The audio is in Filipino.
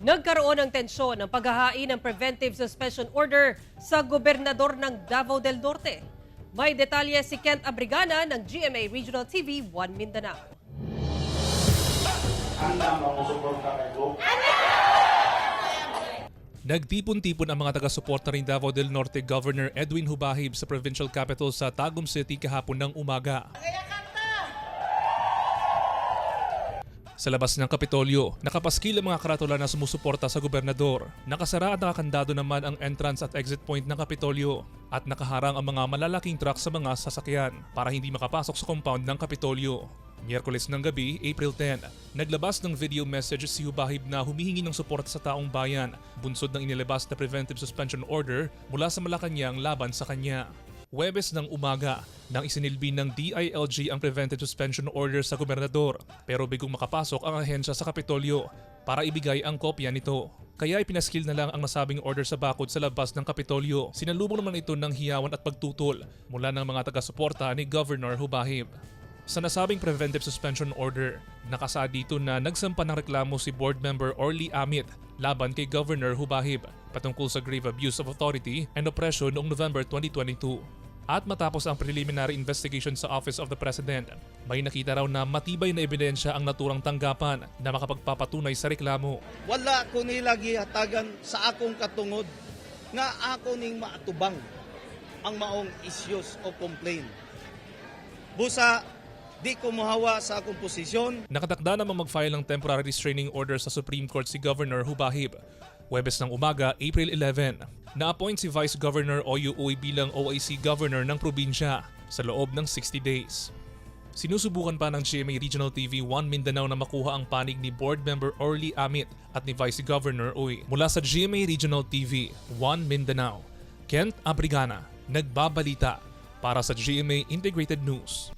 Nagkaroon ng tensyon ang paghahain ng preventive suspension order sa gobernador ng Davao del Norte. May detalye si Kent Abrigana ng GMA Regional TV 1 Mindanao. Nagtipon-tipon ang mga taga-suporta rin Davao del Norte Governor Edwin Hubahib sa provincial capital sa Tagum City kahapon ng umaga. Sa labas ng Kapitolyo, nakapaskil ang mga karatula na sumusuporta sa gobernador. Nakasara at nakakandado naman ang entrance at exit point ng Kapitolyo at nakaharang ang mga malalaking truck sa mga sasakyan para hindi makapasok sa compound ng Kapitolyo. Miyerkules ng gabi, April 10, naglabas ng video message si Hubahib na humihingi ng suporta sa taong bayan, bunsod ng inilabas na preventive suspension order mula sa Malacanang laban sa kanya. Huwebes ng umaga nang isinilbi ng DILG ang preventive suspension order sa gobernador pero bigong makapasok ang ahensya sa Kapitolyo para ibigay ang kopya nito. Kaya ipinaskil na lang ang nasabing order sa bakod sa labas ng Kapitolyo. Sinalubong naman ito ng hiyawan at pagtutol mula ng mga taga-suporta ni Governor Hubahib. Sa nasabing preventive suspension order, nakasaad dito na nagsampa ng reklamo si board member Orly Amit laban kay Governor Hubahib patungkol sa grave abuse of authority and oppression noong November 2022. At matapos ang preliminary investigation sa Office of the President, may nakita raw na matibay na ebidensya ang naturang tanggapan na makapagpapatunay sa reklamo. Wala ko nila gihatagan sa akong katungod nga ako ning maatubang ang maong issues o complaint. Busa, di ko mohawa sa akong posisyon. Nakatakda namang mag-file ng temporary restraining order sa Supreme Court si Governor Hubahib. Huwebes ng umaga, April 11, na-appoint si Vice Governor Oyo Uy bilang OIC Governor ng probinsya sa loob ng 60 days. Sinusubukan pa ng GMA Regional TV 1 Mindanao na makuha ang panig ni Board Member Orly Amit at ni Vice Governor Uy. Mula sa GMA Regional TV 1 Mindanao, Kent Abrigana, nagbabalita para sa GMA Integrated News.